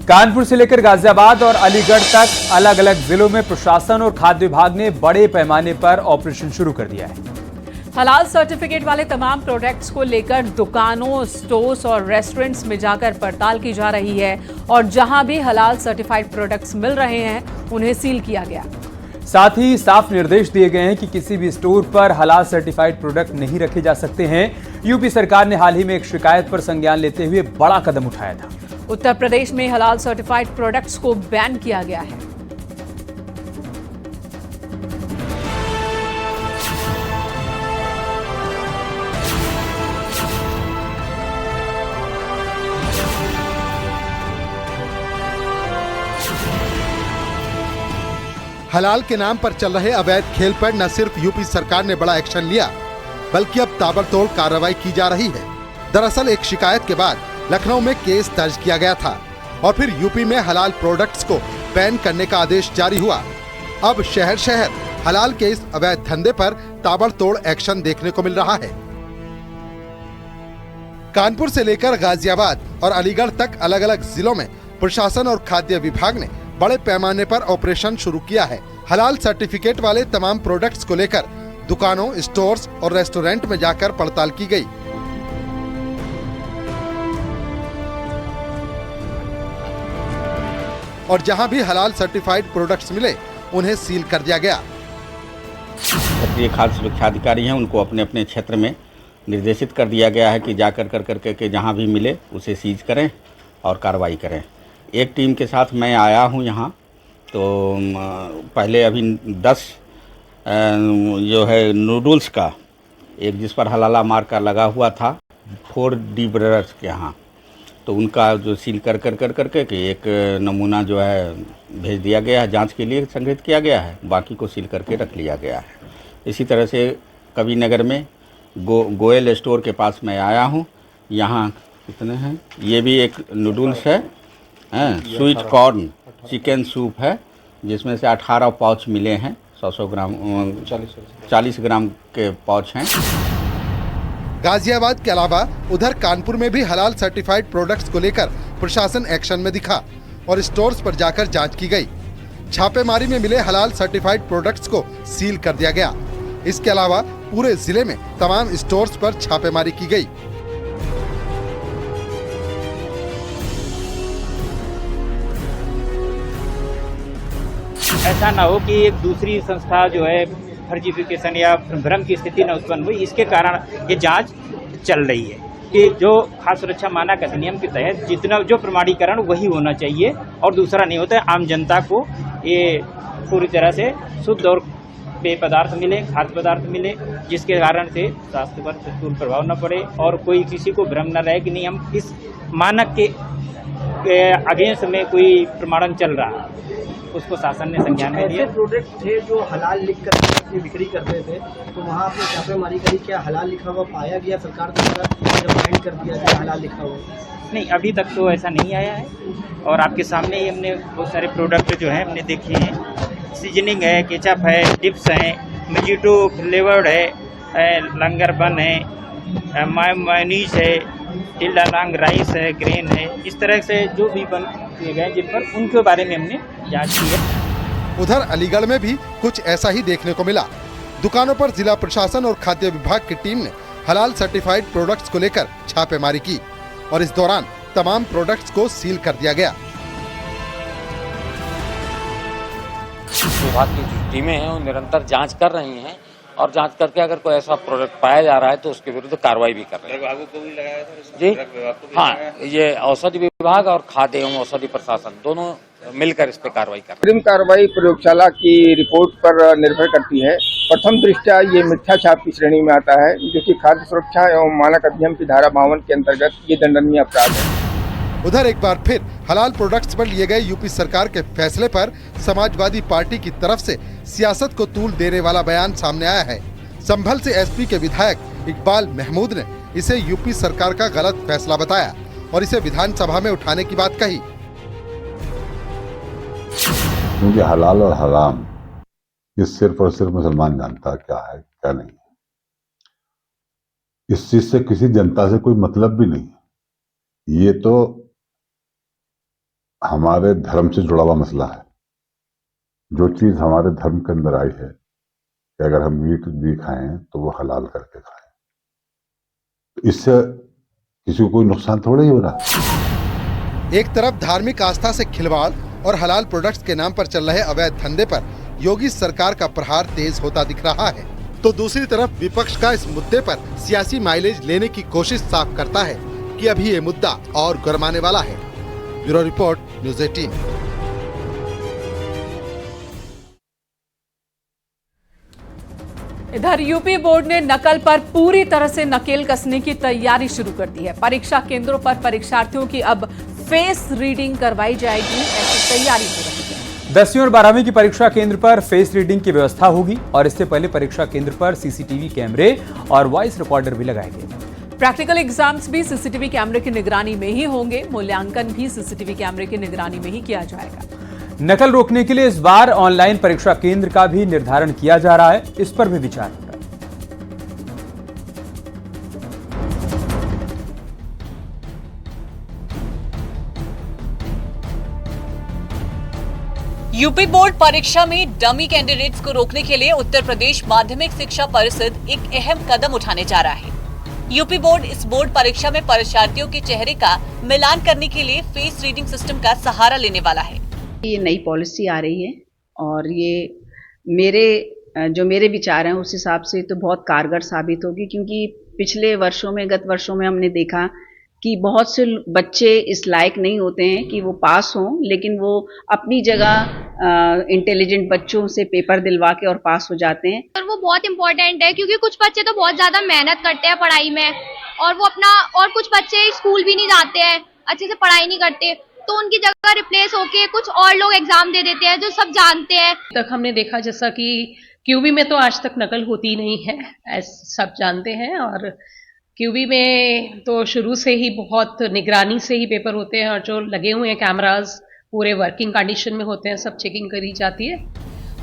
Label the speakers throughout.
Speaker 1: कानपुर से लेकर गाजियाबाद और अलीगढ़ तक अलग अलग जिलों में प्रशासन और खाद्य विभाग ने बड़े पैमाने पर ऑपरेशन शुरू कर दिया है।
Speaker 2: हलाल सर्टिफिकेट वाले तमाम प्रोडक्ट्स को लेकर दुकानों, स्टोर्स और रेस्टोरेंट्स में जाकर पड़ताल की जा रही है और जहां भी हलाल सर्टिफाइड प्रोडक्ट्स मिल रहे हैं उन्हें सील किया गया।
Speaker 1: साथ ही साफ निर्देश दिए गए हैं कि किसी भी स्टोर पर हलाल सर्टिफाइड प्रोडक्ट नहीं रखे जा सकते हैं। यूपी सरकार ने हाल ही में एक शिकायत पर संज्ञान लेते हुए बड़ा कदम उठाया था।
Speaker 2: उत्तर प्रदेश में हलाल सर्टिफाइड प्रोडक्ट्स को बैन किया गया है।
Speaker 3: हलाल के नाम पर चल रहे अवैध खेल पर न सिर्फ यूपी सरकार ने बड़ा एक्शन लिया, बल्कि अब ताबड़तोड़ कार्रवाई की जा रही है। दरअसल एक शिकायत के बाद लखनऊ में केस दर्ज किया गया था और फिर यूपी में हलाल प्रोडक्ट्स को बैन करने का आदेश जारी हुआ। अब शहर शहर हलाल के इस अवैध धंधे पर ताबड़तोड़ एक्शन देखने को मिल रहा है। कानपुर से लेकर गाजियाबाद और अलीगढ़ तक अलग अलग जिलों में प्रशासन और खाद्य विभाग ने बड़े पैमाने पर ऑपरेशन शुरू किया है। हलाल सर्टिफिकेट वाले तमाम प्रोडक्ट्स को लेकर दुकानों, स्टोर्स और रेस्टोरेंट में जाकर पड़ताल की गई। और जहां भी हलाल सर्टिफाइड प्रोडक्ट्स मिले उन्हें सील कर दिया गया।
Speaker 4: क्षेत्रीय खाद्य सुरक्षा अधिकारी हैं, उनको अपने अपने क्षेत्र में निर्देशित कर दिया गया है कि जाकर कर जहां भी मिले उसे सीज करें और कार्रवाई करें। एक टीम के साथ मैं आया हूं यहाँ, तो पहले अभी 10 जो है नूडल्स का एक जिस पर हलाला मार्का लगा हुआ था 4D ब्रदर्स के यहाँ, तो उनका जो सील कर के एक नमूना जो है भेज दिया गया है, जांच के लिए संग्रहित किया गया है, बाकी को सील करके रख लिया गया है। इसी तरह से कवि नगर में गोयल स्टोर के पास मैं आया हूँ, यहाँ कितने हैं, ये भी एक नूडल्स है, स्वीट कॉर्न चिकन सूप है, जिसमें से 18 पाउच मिले हैं, 100 ग्राम 40 ग्राम के पाउच हैं।
Speaker 3: गाजियाबाद के अलावा उधर कानपुर में भी हलाल सर्टिफाइड प्रोडक्ट्स को लेकर प्रशासन एक्शन में दिखा और स्टोर्स पर जाकर जांच की गई। छापेमारी में मिले हलाल सर्टिफाइड प्रोडक्ट्स को सील कर दिया गया। इसके अलावा पूरे जिले में तमाम स्टोर्स पर छापेमारी की गई।
Speaker 5: ऐसा ना हो कि एक दूसरी संस्था जो है फर्जीफिकेशन या भ्रम की स्थिति न उत्पन्न हुई, इसके कारण ये जांच चल रही है कि जो खाद्य सुरक्षा मानक अधिनियम के तहत जितना जो प्रमाणीकरण वही होना चाहिए और दूसरा नहीं होता है। आम जनता को ये पूरी तरह से शुद्ध और पेय पदार्थ मिले, खाद्य पदार्थ मिले, जिसके कारण से स्वास्थ्य पर प्रतिकूल प्रभाव न पड़े और कोई किसी को भ्रम न रहे कि नहीं हम इस मानक के अगेंस्ट में कोई प्रमाणन चल रहा है, उसको शासन ने संज्ञान में दिया।
Speaker 6: प्रोडक्ट थे जो हलाल लिख कर अपनी बिक्री करते थे, तो वहाँ आपने छापेमारी करी, क्या हलाल लिखा हुआ पाया गया सरकार द्वारा जब बैन कर दिया गया हलाल लिखा हुआ?
Speaker 5: नहीं, अभी तक तो ऐसा नहीं आया है और आपके सामने ही हमने बहुत सारे प्रोडक्ट जो हैं हमने देखे हैं। सीजनिंग है, केचप है, डिप्स हैं, मजीटो फ्लेवर्ड है, लंगर बन है, मायोनीज है, टिल्डा लॉन्ग राइस है, ग्रेन है, इस तरह से जो भी बन किए गए जिन पर उनके बारे में हमने जांच की है।
Speaker 3: उधर अलीगढ़ में भी कुछ ऐसा ही देखने को मिला। दुकानों पर जिला प्रशासन और खाद्य विभाग की टीम ने हलाल सर्टिफाइड प्रोडक्ट्स को लेकर छापेमारी की और इस दौरान तमाम प्रोडक्ट्स को सील कर दिया गया।
Speaker 7: विभाग की जो टीमें हैं वो निरंतर जांच कर रही हैं और जांच करके अगर कोई ऐसा प्रोडक्ट पाया जा रहा है तो उसके विरुद्ध कार्रवाई भी कर रहे हैं। विभागों को भी लगाया था जी, हाँ, ये औषधि विभाग और खाद्य एवं औषधि प्रशासन दोनों मिलकर इस पे कार्रवाई कर रहे हैं।
Speaker 8: कार्रवाई प्रयोगशाला की रिपोर्ट पर निर्भर करती है। प्रथम दृष्टया ये मिथ्या छाप की श्रेणी में आता है, जो कि खाद्य सुरक्षा एवं मानक अधिनियम की धारा 52 के अंतर्गत ये दंडनीय अपराध है।
Speaker 3: उधर एक बार फिर हलाल प्रोडक्ट्स पर लिए गए यूपी सरकार के फैसले पर समाजवादी पार्टी की तरफ से सियासत को तूल देने वाला बयान सामने आया है। संभल से एसपी के विधायक इकबाल महमूद ने इसे यूपी सरकार का गलत फैसला बताया और इसे विधानसभा में उठाने की बात कही।
Speaker 9: क्योंकि हलाल और हराम ये सिर्फ और सिर्फ मुसलमान जानता है क्या है क्या नहीं। इस चीज से किसी जनता से कोई मतलब भी नहीं। ये तो हमारे धर्म से जुड़ा हुआ मसला है। जो चीज हमारे धर्म के अंदर आई है कि अगर हम मीट भी खाएं तो वो हलाल करके खाएं, तो इससे किसी को कोई नुकसान थोड़ा ही हो रहा।
Speaker 3: एक तरफ धार्मिक आस्था से खिलवाड़ और हलाल प्रोडक्ट्स के नाम पर चल रहे अवैध धंधे पर योगी सरकार का प्रहार तेज होता दिख रहा है, तो दूसरी तरफ विपक्ष का इस मुद्दे पर सियासी माइलेज लेने की कोशिश साफ करता है कि अभी ये मुद्दा और गरमाने वाला है। Bureau report, news 18।
Speaker 2: इधर यूपी बोर्ड ने नकल पर पूरी तरह से नकेल कसने की तैयारी शुरू कर दी है। परीक्षा केंद्रों पर परीक्षार्थियों की अब फेस रीडिंग करवाई जाएगी, ऐसी तैयारी हो रही है।
Speaker 1: 10वीं और 12वीं की परीक्षा केंद्र पर फेस रीडिंग की व्यवस्था होगी और इससे पहले परीक्षा केंद्र पर सीसीटीवी कैमरे और वॉइस रिकॉर्डर भी लगाए गए।
Speaker 2: प्रैक्टिकल एग्जाम्स भी सीसीटीवी कैमरे की निगरानी में ही होंगे। मूल्यांकन भी सीसीटीवी कैमरे की निगरानी में ही किया जाएगा।
Speaker 1: नकल रोकने के लिए इस बार ऑनलाइन परीक्षा केंद्र का भी निर्धारण किया जा रहा है, इस पर भी विचार हो रहा है।
Speaker 10: यूपी बोर्ड परीक्षा में डमी कैंडिडेट्स को रोकने के लिए उत्तर प्रदेश माध्यमिक शिक्षा परिषद एक अहम कदम उठाने जा रहा है। यूपी बोर्ड इस बोर्ड परीक्षा में परीक्षार्थियों के चेहरे का मिलान करने के लिए फेस रीडिंग सिस्टम का सहारा लेने वाला है।
Speaker 11: ये नई पॉलिसी आ रही है और ये मेरे विचार हैं उस हिसाब से तो बहुत कारगर साबित होगी, क्योंकि पिछले गत वर्षों में हमने देखा कि बहुत से बच्चे इस लायक नहीं होते हैं कि वो पास हों, लेकिन वो अपनी जगह इंटेलिजेंट बच्चों से पेपर दिलवा के और पास हो जाते हैं।
Speaker 12: और वो बहुत इम्पोर्टेंट है, क्योंकि कुछ बच्चे तो बहुत ज्यादा मेहनत करते हैं पढ़ाई में और कुछ बच्चे स्कूल भी नहीं जाते हैं, अच्छे से पढ़ाई नहीं करते, तो उनकी जगह रिप्लेस होके कुछ और लोग एग्जाम दे देते हैं जो सब जानते हैं।
Speaker 13: तक हमने देखा जैसा कि क्यूबी में तो आज तक नकल होती नहीं है, सब जानते हैं, और क्यूबी में तो शुरू से ही बहुत निगरानी से ही पेपर होते हैं और जो लगे हुए हैं कैमरास पूरे वर्किंग कंडीशन में होते हैं, सब चेकिंग करी जाती है।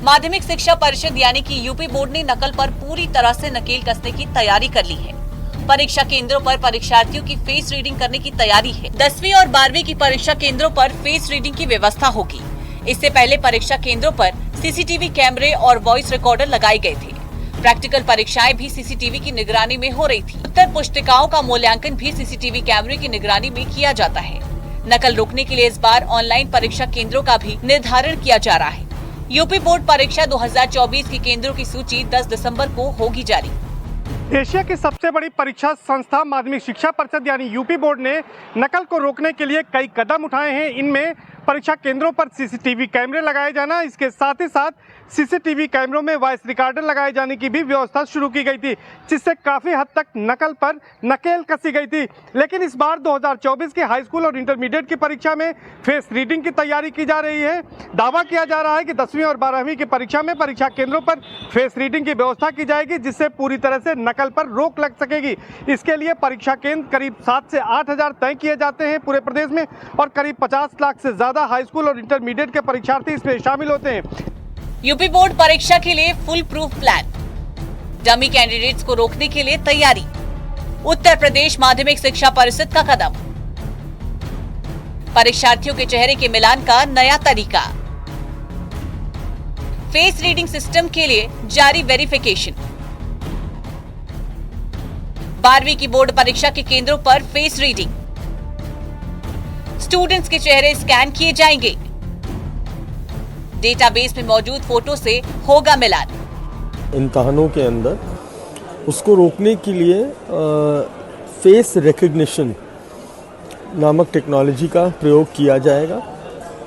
Speaker 10: माध्यमिक शिक्षा परिषद यानी कि यूपी बोर्ड ने नकल पर पूरी तरह से नकेल कसने की तैयारी कर ली है। परीक्षा केंद्रों पर परीक्षार्थियों की फेस रीडिंग करने की तैयारी है। 10वीं और 12वीं की परीक्षा केंद्रों पर फेस रीडिंग की व्यवस्था होगी। इससे पहले परीक्षा केंद्रों पर सीसीटीवी कैमरे और वॉइस रिकॉर्डर लगाए गए थे। प्रैक्टिकल परीक्षाएं भी सीसीटीवी की निगरानी में हो रही थी। उत्तर पुस्तिकाओं का मूल्यांकन भी सीसीटीवी कैमरे की निगरानी में किया जाता है। नकल रोकने के लिए इस बार ऑनलाइन परीक्षा केंद्रों का भी निर्धारण किया जा रहा है। यूपी बोर्ड परीक्षा 2024 की केंद्रों की सूची 10 दिसंबर को होगी जारी।
Speaker 14: एशिया की सबसे बड़ी परीक्षा संस्था माध्यमिक शिक्षा परिषद यानी यूपी बोर्ड ने नकल को रोकने के लिए कई कदम उठाए हैं। इनमें परीक्षा केंद्रों पर सीसीटीवी कैमरे लगाए जाना, इसके साथ ही साथ सीसीटीवी कैमरों में वॉइस रिकॉर्डर लगाए जाने की भी व्यवस्था शुरू की गई थी, जिससे काफ़ी हद तक नकल पर नकेल कसी गई थी। लेकिन इस बार 2024 की हाई स्कूल और इंटरमीडिएट की परीक्षा में फेस रीडिंग की तैयारी की जा रही है। दावा किया जा रहा है कि 10वीं और 12वीं की परीक्षा में परीक्षा केंद्रों पर फेस रीडिंग की व्यवस्था की जाएगी, जिससे पूरी तरह से नकल पर रोक लग सकेगी। इसके लिए परीक्षा केंद्र करीब 7 से 8 हजार तय किए जाते हैं पूरे प्रदेश में, और करीब 50 लाख से ज्यादा हाई स्कूल और इंटरमीडिएट के परीक्षार्थी इसमें शामिल होते हैं।
Speaker 10: यूपी बोर्ड परीक्षा के लिए full proof plan, dummy candidates को रोकने के लिए तैयारी। उत्तर प्रदेश माध्यमिक शिक्षा परिषद का कदम, परीक्षार्थियों के चेहरे के मिलान का नया तरीका, फेस रीडिंग सिस्टम के लिए जारी वेरिफिकेशन। 12वीं की बोर्ड परीक्षा के केंद्रों पर फेस रीडिंग, स्टूडेंट्स के चेहरे स्कैन किए जाएंगे। डेटाबेस में मौजूद फोटो से होगा मिलान।
Speaker 15: इम्तहानों के अंदर उसको रोकने के लिए फेस रिकग्निशन नामक टेक्नोलॉजी का प्रयोग किया जाएगा,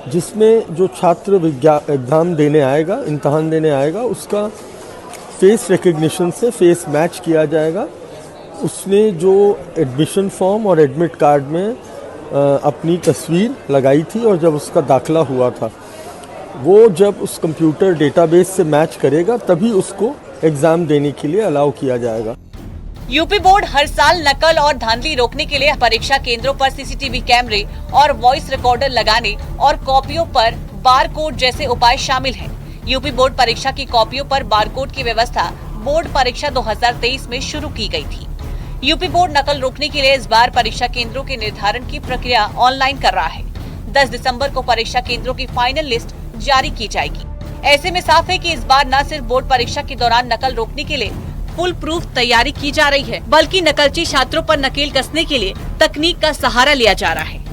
Speaker 15: जिसमें जो छात्र एग्जाम देने आएगा, इम्तहान देने आएगा, उसका फेस रिकग्निशन से फेस मैच किया जाएगा। उसने जो एडमिशन फॉर्म और एडमिट कार्ड में अपनी तस्वीर लगाई थी और जब उसका दाखिला हुआ था, वो जब उस कंप्यूटर डेटाबेस से मैच करेगा तभी उसको एग्जाम देने के लिए अलाउ किया जाएगा।
Speaker 10: यूपी बोर्ड हर साल नकल और धांधली रोकने के लिए परीक्षा केंद्रों पर सीसीटीवी कैमरे और वॉइस रिकॉर्डर लगाने और कॉपियों पर बार कोड जैसे उपाय शामिल हैं। यूपी बोर्ड परीक्षा की कॉपियों पर बार कोड की व्यवस्था बोर्ड परीक्षा 2023 में शुरू की गई थी। यूपी बोर्ड नकल रोकने के लिए इस बार परीक्षा केंद्रों के निर्धारण की प्रक्रिया ऑनलाइन कर रहा है। 10 दिसंबर को परीक्षा केंद्रों की फाइनल लिस्ट जारी की जाएगी। ऐसे में साफ है कि इस बार न सिर्फ बोर्ड परीक्षा के दौरान नकल रोकने के लिए फुल प्रूफ तैयारी की जा रही है, बल्कि नकलची छात्रों पर नकेल कसने के लिए तकनीक का सहारा लिया जा रहा है।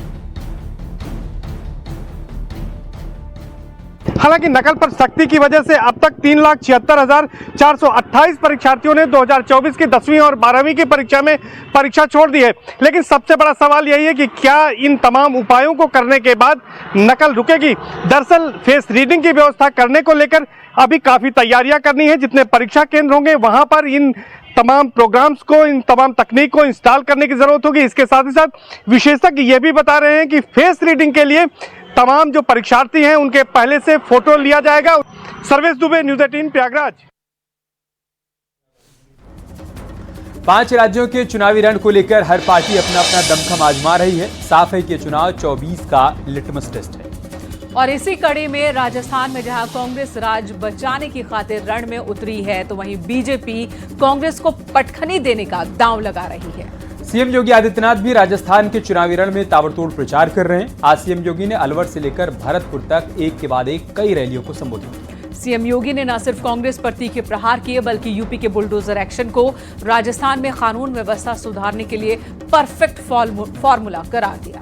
Speaker 14: हालांकि नकल पर सख्ती की वजह से अब तक 3,76,428 परीक्षार्थियों ने 2024 की 10वीं और 12वीं की परीक्षा में परीक्षा छोड़ दी है। लेकिन सबसे बड़ा सवाल यही है कि क्या इन तमाम उपायों को करने के बाद नकल रुकेगी। दरअसल फेस रीडिंग की व्यवस्था करने को लेकर अभी काफ़ी तैयारियां करनी है। जितने परीक्षा केंद्र होंगे वहां पर इन तमाम प्रोग्राम्स को, इन तमाम तकनीक को इंस्टॉल करने की जरूरत होगी। इसके साथ ही साथ विशेषज्ञ ये भी बता रहे हैं कि फेस रीडिंग के लिए तमाम जो परीक्षार्थी हैं उनके पहले से फोटो लिया जाएगा। सर्वेश दुबे, न्यूज़ 18 प्रयागराज।
Speaker 1: 5 राज्यों के चुनावी रण को लेकर हर पार्टी अपना अपना दमखम आजमा रही है। साफ है कि चुनाव 24 का लिटमस टेस्ट है।
Speaker 2: और इसी कड़ी में राजस्थान में जहां कांग्रेस राज बचाने की खातिर रण में उतरी है, तो वहीं बीजेपी कांग्रेस को पटखनी देने का दांव लगा रही है।
Speaker 1: सीएम योगी आदित्यनाथ भी राजस्थान के चुनावी रण में ताबड़तोड़ प्रचार कर रहे हैं। आज सीएम योगी ने अलवर से लेकर भरतपुर तक एक के बाद एक कई रैलियों को संबोधित किया।
Speaker 2: सीएम योगी ने न सिर्फ कांग्रेस पर तीखे प्रहार किए, बल्कि यूपी के बुलडोजर एक्शन को राजस्थान में कानून व्यवस्था सुधारने के लिए परफेक्ट फॉर्मूला करार दिया।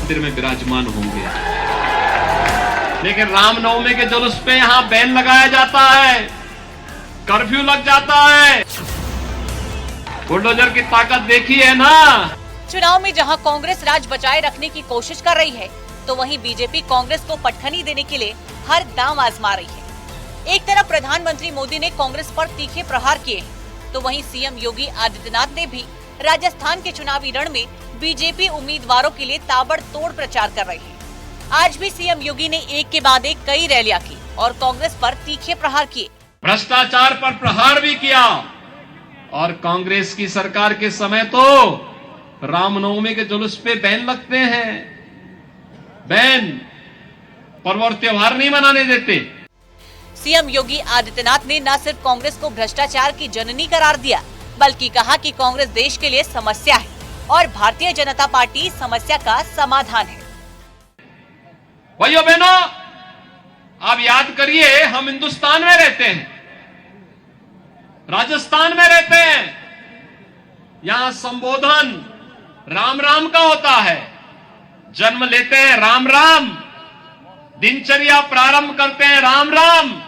Speaker 16: मंदिर में विराजमान होंगे, लेकिन रामनवमी के जुलूस पे यहाँ बैन लगाया जाता है, कर्फ्यू लग जाता है। बुलडोजर की ताकत देखी है ना।
Speaker 10: चुनाव में जहां कांग्रेस राज बचाए रखने की कोशिश कर रही है, तो वहीं बीजेपी कांग्रेस को पटखनी देने के लिए हर दांव आजमा रही है। एक तरफ प्रधानमंत्री मोदी ने कांग्रेस पर तीखे प्रहार किए हैं, तो वहीं सीएम योगी आदित्यनाथ ने भी राजस्थान के चुनावी रण में बीजेपी उम्मीदवारों के लिए ताबड़तोड़ प्रचार कर रहे हैं। आज भी सीएम योगी ने एक के बाद एक कई रैलियां की और कांग्रेस पर तीखे प्रहार किए।
Speaker 16: भ्रष्टाचार पर प्रहार भी किया, और कांग्रेस की सरकार के समय तो रामनवमी के जुलूस पे बैन लगते हैं, बैन, पर्व और त्योहार नहीं मनाने देते।
Speaker 10: सीएम योगी आदित्यनाथ ने न सिर्फ कांग्रेस को भ्रष्टाचार की जननी करार दिया, बल्कि कहा कि कांग्रेस देश के लिए समस्या है और भारतीय जनता पार्टी समस्या का समाधान है।
Speaker 16: भाइयों बहनों, आप याद करिए, हम हिंदुस्तान में रहते हैं, राजस्थान में रहते हैं, यहां संबोधन राम राम का होता है। जन्म लेते हैं राम राम, दिनचर्या प्रारंभ करते हैं राम राम,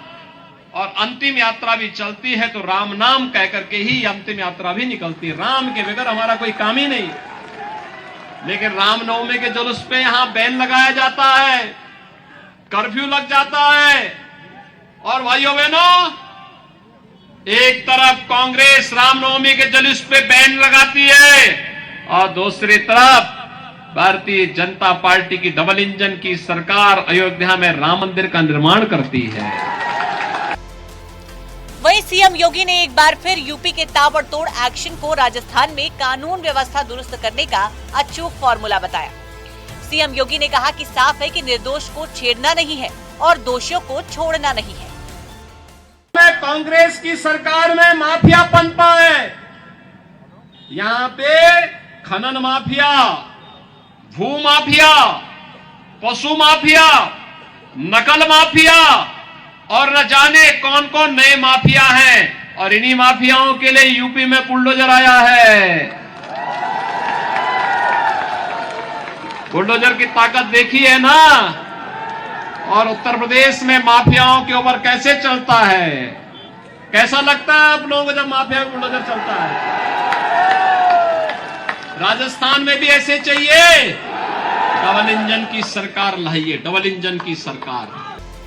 Speaker 16: और अंतिम यात्रा भी चलती है तो राम नाम कह करके ही अंतिम यात्रा भी निकलती है। राम के बगैर हमारा कोई काम ही नहीं। लेकिन रामनवमी के जुलूस पे यहां बैन लगाया जाता है, कर्फ्यू लग जाता है, और भाइयों बहनों, एक तरफ कांग्रेस रामनवमी के जुलूस पे बैन लगाती है और दूसरी तरफ भारतीय जनता पार्टी की डबल इंजन की सरकार अयोध्या में राम मंदिर का निर्माण करती है।
Speaker 10: वहीं सीएम योगी ने एक बार फिर यूपी के ताबड़तोड़ एक्शन को राजस्थान में कानून व्यवस्था दुरुस्त करने का अचूक फॉर्मूला बताया। सीएम योगी ने कहा कि साफ है कि निर्दोष को छेड़ना नहीं है और दोषियों को छोड़ना नहीं है।
Speaker 16: कांग्रेस की सरकार में माफिया पनपा है। यहाँ पे खनन माफिया, भू माफिया, पशु माफिया, नकल माफिया और न जाने कौन कौन नए माफिया हैं, और इन्हीं माफियाओं के लिए यूपी में बुलडोजर आया है। बुलडोजर की ताकत देखी है ना। और उत्तर प्रदेश में माफियाओं के ऊपर कैसे चलता है, कैसा लगता है आप लोगों को जब माफिया बुलडोजर चलता है। राजस्थान में भी ऐसे चाहिए, डबल इंजन की सरकार लाइए, डबल इंजन की सरकार।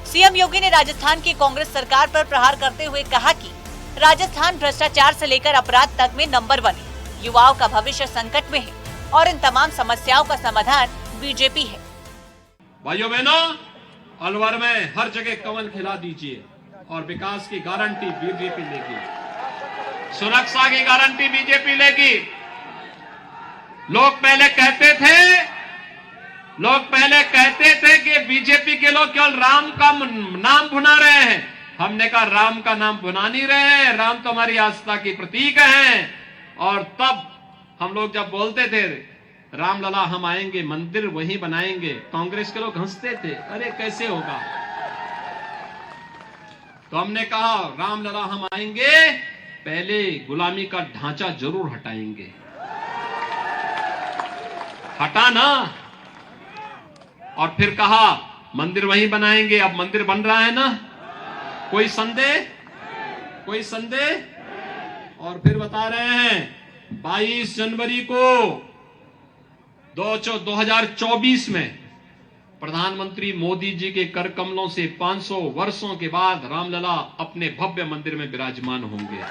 Speaker 10: सीएम योगी ने राजस्थान की कांग्रेस सरकार पर प्रहार करते हुए कहा कि राजस्थान भ्रष्टाचार से लेकर अपराध तक में नंबर 1 है, युवाओं का भविष्य संकट में है और इन तमाम समस्याओं का समाधान बीजेपी है।
Speaker 16: भाइयों बहनों, अलवर में हर जगह कमल खिला दीजिए और विकास की गारंटी बीजेपी लेगी, सुरक्षा की गारंटी बीजेपी लेगी। लोग पहले कहते थे कि बीजेपी के लोग केवल राम का नाम भुना रहे हैं। हमने कहा राम का नाम भुना नहीं रहे हैं, राम तो हमारी आस्था की प्रतीक हैं। और तब हम लोग जब बोलते थे रामलला हम आएंगे मंदिर वहीं बनाएंगे। कांग्रेस के लोग हंसते थे, अरे कैसे होगा। तो हमने कहा रामलला हम आएंगे, पहले गुलामी का ढांचा जरूर हटाएंगे। हटा ना, और फिर कहा मंदिर वहीं बनाएंगे। अब मंदिर बन रहा है ना, कोई संदेह, कोई संदेह। और फिर बता रहे हैं 22 जनवरी को 2024 में प्रधानमंत्री मोदी जी के कर कमलों से 500 वर्षों के बाद रामलला अपने भव्य मंदिर में विराजमान होंगे।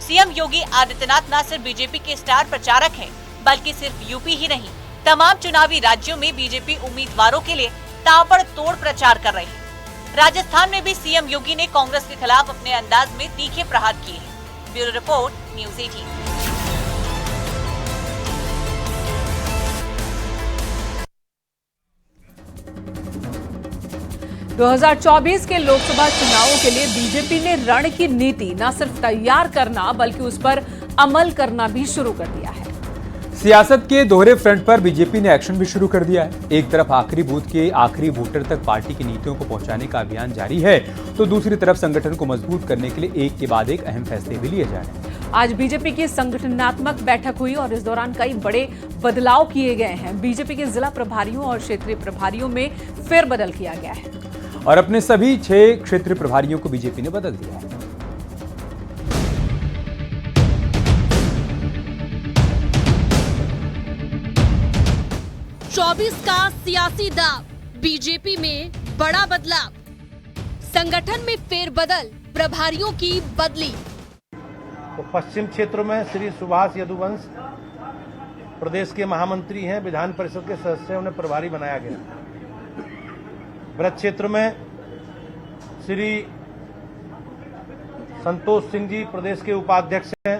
Speaker 10: सीएम योगी आदित्यनाथ न सिर्फ बीजेपी के स्टार प्रचारक हैं, बल्कि सिर्फ यूपी ही नहीं, तमाम चुनावी राज्यों में बीजेपी उम्मीदवारों के लिए ताबड़तोड़ प्रचार कर रहे हैं। राजस्थान में भी सीएम योगी ने कांग्रेस के खिलाफ अपने अंदाज में तीखे प्रहार किए हैं। Bureau report, news 18।
Speaker 2: – 2024 के लोकसभा चुनावों के लिए बीजेपी ने रण की नीति न सिर्फ तैयार करना बल्कि उस पर अमल करना भी शुरू कर दिया है।
Speaker 1: सियासत के दोहरे फ्रंट पर बीजेपी ने एक्शन भी शुरू कर दिया है। एक तरफ आखिरी बूथ के आखिरी वोटर तक पार्टी की नीतियों को पहुंचाने का अभियान जारी है, तो दूसरी तरफ संगठन को मजबूत करने के लिए एक के बाद एक अहम फैसले भी लिए जा रहे हैं।
Speaker 2: आज बीजेपी की संगठनात्मक बैठक हुई और इस दौरान कई बड़े बदलाव किए गए हैं। बीजेपी के जिला प्रभारियों और क्षेत्रीय प्रभारियों में फेरबदल किया गया है
Speaker 1: और अपने सभी 6 क्षेत्रीय प्रभारियों को बीजेपी ने बदल दिया है।
Speaker 17: का सियासी दाव, बीजेपी में बड़ा बदलाव, संगठन में फेरबदल, प्रभारियों की बदली।
Speaker 6: तो पश्चिम क्षेत्र में श्री सुभाष यदुवंश प्रदेश के महामंत्री हैं, विधान परिषद के सदस्य, उन्हें प्रभारी बनाया गया। ब्रज क्षेत्र में श्री संतोष सिंह जी प्रदेश के उपाध्यक्ष हैं,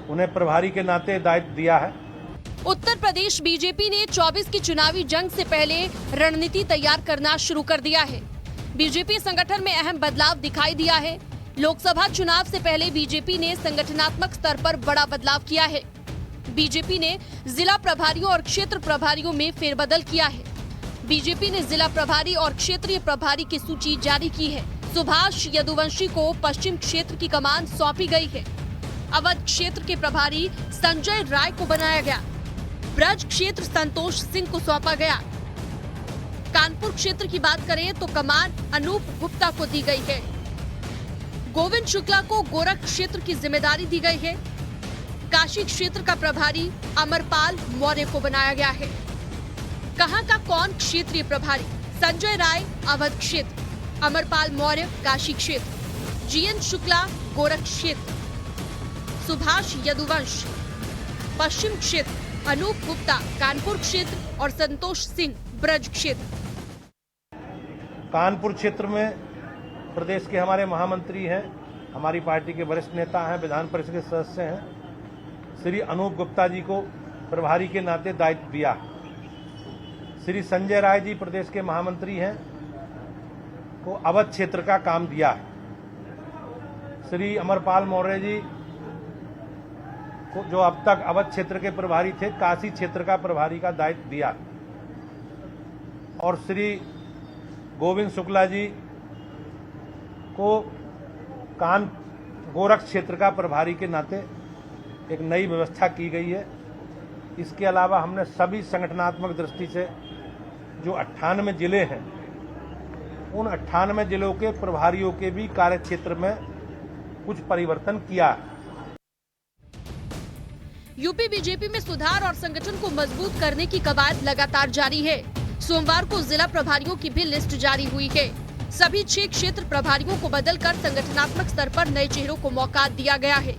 Speaker 6: उन्हें प्रभारी के नाते दायित्व दिया है।
Speaker 17: उत्तर प्रदेश बीजेपी ने 24 की चुनावी जंग से पहले रणनीति तैयार करना शुरू कर दिया है। बीजेपी संगठन में अहम बदलाव दिखाई दिया है। लोकसभा चुनाव से पहले बीजेपी ने संगठनात्मक स्तर पर बड़ा बदलाव किया है। बीजेपी ने जिला प्रभारियों और क्षेत्र प्रभारियों में फेरबदल किया है। बीजेपी ने जिला प्रभारी और क्षेत्रीय प्रभारी की सूची जारी की है। सुभाष यदुवंशी को पश्चिम क्षेत्र की कमान सौंपी गई है। अवध क्षेत्र के प्रभारी संजय राय को बनाया गया। ब्रज क्षेत्र संतोष सिंह को सौंपा गया। कानपुर क्षेत्र की बात करें तो कमान अनूप गुप्ता को दी गई है। गोविंद शुक्ला को गोरख क्षेत्र की जिम्मेदारी दी गई है। काशी क्षेत्र का प्रभारी अमरपाल मौर्य को बनाया गया है। कहां का कौन क्षेत्रीय प्रभारी? संजय राय अवध क्षेत्र, अमरपाल मौर्य काशी क्षेत्र, जीएन शुक्ला गोरख क्षेत्र, सुभाष यदुवंश पश्चिम क्षेत्र, अनूप गुप्ता कानपुर क्षेत्र और संतोष सिंह ब्रज क्षेत्र।
Speaker 6: कानपुर क्षेत्र में प्रदेश के हमारे महामंत्री हैं, हमारी पार्टी के वरिष्ठ नेता हैं, विधान परिषद के सदस्य हैं, श्री अनूप गुप्ता जी को प्रभारी के नाते दायित्व दिया। श्री संजय राय जी प्रदेश के महामंत्री हैं, को अवध क्षेत्र का काम दिया है। श्री अमरपाल मौर्य जी को, जो अब तक अवध क्षेत्र के प्रभारी थे, काशी क्षेत्र का प्रभारी का दायित्व दिया। और श्री गोविंद शुक्ला जी को गोरख क्षेत्र का प्रभारी के नाते एक नई व्यवस्था की गई है। इसके अलावा हमने सभी संगठनात्मक दृष्टि से जो 98 जिले हैं, उन 98 जिलों के प्रभारियों के भी कार्य क्षेत्र में कुछ परिवर्तन किया है।
Speaker 17: यूपी बीजेपी में सुधार और संगठन को मजबूत करने की कवायद लगातार जारी है। सोमवार को जिला प्रभारियों की भी लिस्ट जारी हुई है। सभी 6 क्षेत्र प्रभारियों को बदलकर संगठनात्मक स्तर पर नए चेहरों को मौका दिया गया है।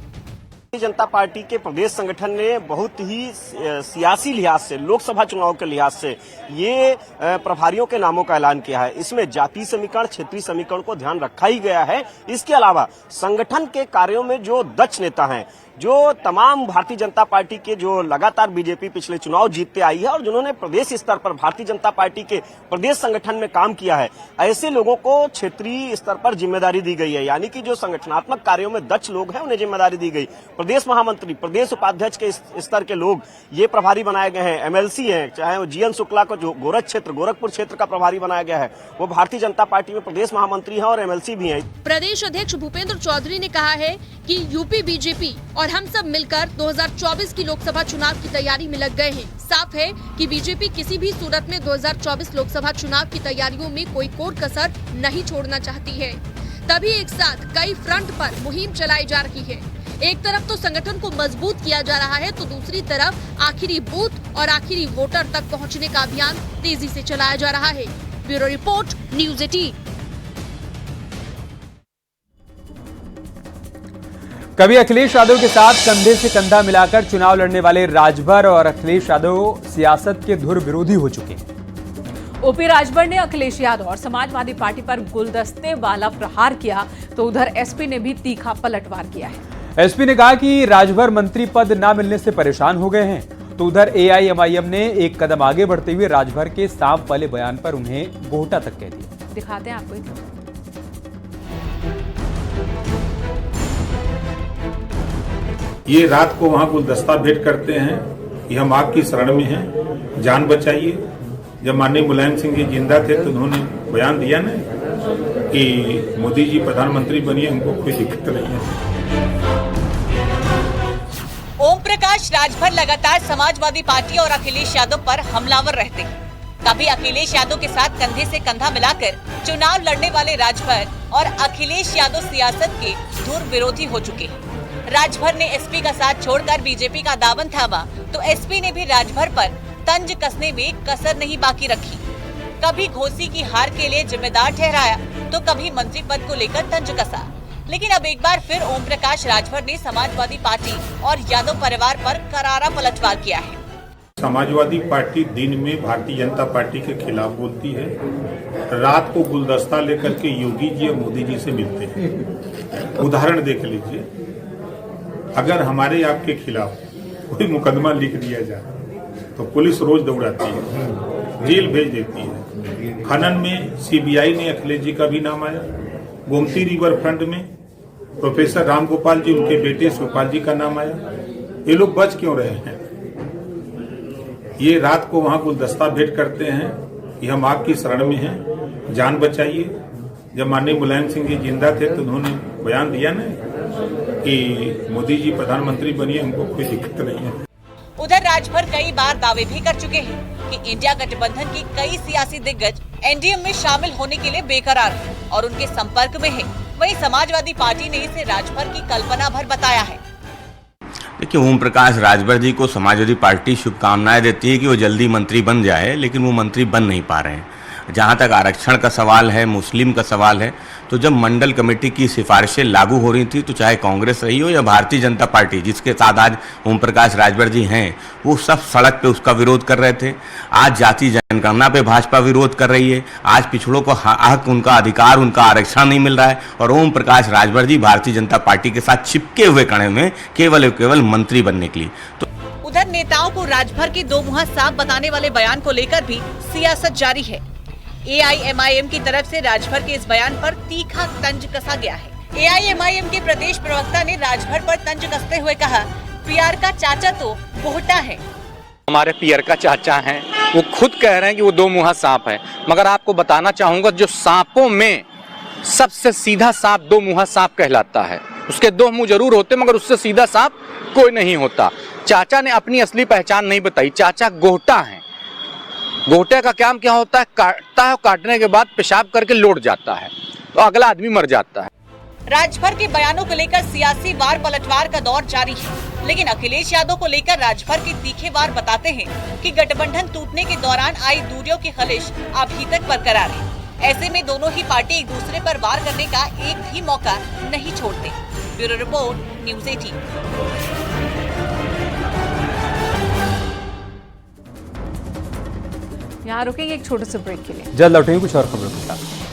Speaker 18: भारतीय जनता पार्टी के प्रदेश संगठन ने बहुत ही सियासी लिहाज से, लोकसभा चुनाव के लिहाज से ये प्रभारियों के नामों का ऐलान किया है। इसमें जातीय समीकरण, क्षेत्रीय समीकरण को ध्यान रखा ही गया है। इसके अलावा संगठन के कार्यों में जो दक्ष नेता हैं, जो तमाम भारतीय जनता पार्टी के जो लगातार बीजेपी पिछले चुनाव जीतते आई है और जिन्होंने प्रदेश स्तर पर भारतीय जनता पार्टी के प्रदेश संगठन में काम किया है, ऐसे लोगों को क्षेत्रीय स्तर पर जिम्मेदारी दी गई है। यानी कि जो संगठनात्मक कार्यों में दक्ष लोग हैं उन्हें जिम्मेदारी दी गई। प्रदेश महामंत्री, प्रदेश उपाध्यक्ष के स्तर के लोग ये प्रभारी बनाए गए हैं। एमएलसी हैं, चाहे वो जीएन शुक्ला को जो गोरखपुर क्षेत्र का प्रभारी बनाया गया है, वो भारतीय जनता पार्टी में प्रदेश महामंत्री हैं और एमएलसी भी हैं।
Speaker 17: प्रदेश अध्यक्ष भूपेंद्र चौधरी ने कहा है कि यूपी बीजेपी और हम सब मिलकर 2024 की लोकसभा चुनाव की तैयारी में लग गए हैं। साफ है कि बीजेपी किसी भी सूरत में 2024 लोकसभा चुनाव की तैयारियों में कोई कोर कसर नहीं छोड़ना चाहती है। तभी एक साथ कई फ्रंट पर मुहिम चलाई जा रही है। एक तरफ तो संगठन को मजबूत किया जा रहा है, तो दूसरी तरफ आखिरी बूथ और आखिरी वोटर तक पहुंचने का अभियान तेजी से चलाया जा रहा है। Bureau report, news 18।
Speaker 1: कभी अखिलेश यादव के साथ कंधे से कंधा मिलाकर चुनाव लड़ने वाले राजभर और अखिलेश यादव सियासत के धुर विरोधी हो चुके हैं।
Speaker 2: ओपी राजभर ने अखिलेश यादव और समाजवादी पार्टी पर गुलदस्ते वाला प्रहार किया, तो उधर एसपी ने भी तीखा पलटवार किया है।
Speaker 1: एसपी ने कहा कि राजभर मंत्री पद न मिलने से परेशान हो गए हैं, तो उधर एआईएमआईएम ने एक कदम आगे बढ़ते हुए राजभर के सांप वाले बयान पर उन्हें गोहटा तक कह दिया।
Speaker 2: दिखाते हैं आपको।
Speaker 19: ये रात को वहां गुलदस्ता भेंट करते हैं कि हम आपकी शरण में हैं, जान बचाइए। जब माननीय मुलायम सिंह जी जिंदा थे तो उन्होंने बयान दिया ना कि मोदी जी प्रधानमंत्री बनिए, हमको कोई दिक्कत नहीं है।
Speaker 10: ओम प्रकाश राजभर लगातार समाजवादी पार्टी और अखिलेश यादव पर हमलावर रहते हैं। कभी अखिलेश यादव के साथ कंधे से कंधा मिलाकर चुनाव लड़ने वाले राजभर और अखिलेश यादव सियासत के धुर विरोधी हो चुके हैं। राजभर ने एसपी का साथ छोड़कर बीजेपी का दामन थामा, तो एसपी ने भी राजभर पर तंज कसने में कसर नहीं बाकी रखी। कभी घोसी की हार के लिए जिम्मेदार ठहराया, तो कभी मंत्री पद को लेकर तंज कसा। लेकिन अब एक बार फिर ओम प्रकाश राजभर ने समाजवादी पार्टी और यादव परिवार पर करारा पलटवार किया है।
Speaker 19: समाजवादी पार्टी दिन में भारतीय जनता पार्टी के खिलाफ बोलती है, रात को गुलदस्ता लेकर के योगी जी और मोदी जी से मिलते हैं। उदाहरण देख लीजिए, अगर हमारे आपके खिलाफ कोई मुकदमा लिख दिया जाए तो पुलिस रोज दौड़ाती है, जेल भेज देती है। खनन में सीबीआई ने अखिलेश जी का भी नाम आया। गोमती रिवर फ्रंट में प्रोफेसर राम गोपाल जी, उनके बेटे शिवपाल जी का नाम आया। ये लोग बच क्यों रहे हैं? ये रात को वहां गुलदस्ता भेंट करते हैं कि हम आपकी शरण में हैं, जान बचाइए। जब माननीय मुलायम सिंह जी जिंदा थे तो उन्होंने बयान दिया ना कि मोदी जी प्रधानमंत्री बनिए, हमको कोई दिक्कत नहीं है।
Speaker 10: उधर राजभर कई बार दावे भी कर चुके हैं कि इंडिया गठबंधन की कई सियासी दिग्गज एनडीए में शामिल होने के लिए बेकरार हैं और उनके संपर्क में है। वहीं समाजवादी पार्टी ने इसे राजभर की कल्पना भर बताया है।
Speaker 20: देखिए, ओम प्रकाश राजभर जी को समाजवादी पार्टी शुभकामनाएं देती है कि वो जल्दी मंत्री बन जाए, लेकिन वो मंत्री बन नहीं पा रहे हैं। जहाँ तक आरक्षण का सवाल है, मुस्लिम का सवाल है, तो जब मंडल कमेटी की सिफारिशें लागू हो रही थी तो चाहे कांग्रेस रही हो या भारतीय जनता पार्टी, जिसके साथ आज ओम प्रकाश राजभर जी हैं, वो सब सड़क पे उसका विरोध कर रहे थे। आज जाति जनगणना पे भाजपा विरोध कर रही है। आज पिछड़ों को हक, उनका अधिकार, उनका आरक्षण नहीं मिल रहा है, और ओम प्रकाश राजभर जी भारतीय जनता पार्टी के साथ चिपके हुए खड़े हुए केवल मंत्री बनने के लिए। तो
Speaker 10: उधर नेताओं को राजभर के दो मुँह साफ बताने वाले बयान को लेकर भी सियासत जारी है। एआईएमआईएम की तरफ से राजभर के इस बयान पर तीखा तंज कसा गया है। एआईएमआईएम के प्रदेश प्रवक्ता ने राजभर पर तंज कसते हुए कहा, पीआर का चाचा तो गोहटा है।
Speaker 21: हमारे पीआर का चाचा हैं, वो खुद कह रहे हैं कि वो दो मुँहा सांप है। मगर आपको बताना चाहूंगा, जो सांपों में सबसे सीधा सांप दो मुँहा सांप कहलाता है। उसके दो मुंह जरूर होते मगर उससे सीधा सांप कोई नहीं होता। चाचा ने अपनी असली पहचान नहीं बताई। चाचा गोहटा है। गोहटे का काम क्या होता है? काटता है, काटने के बाद पेशाब करके लौट जाता है, तो अगला आदमी मर जाता है।
Speaker 10: राजभर के बयानों को लेकर सियासी वार पलटवार का दौर जारी है, लेकिन अखिलेश यादव को लेकर राजभर के तीखे वार बताते हैं कि गठबंधन टूटने के दौरान आई दूरियों की खलिश अभी तक बरकरार है। ऐसे में दोनों ही पार्टी एक दूसरे पर वार करने का एक भी मौका नहीं छोड़ते। Bureau report, news 18।
Speaker 2: यहाँ रुकेंगे एक छोटे से ब्रेक के लिए,
Speaker 1: जल्द लौटेंगे कुछ और खबरों के साथ।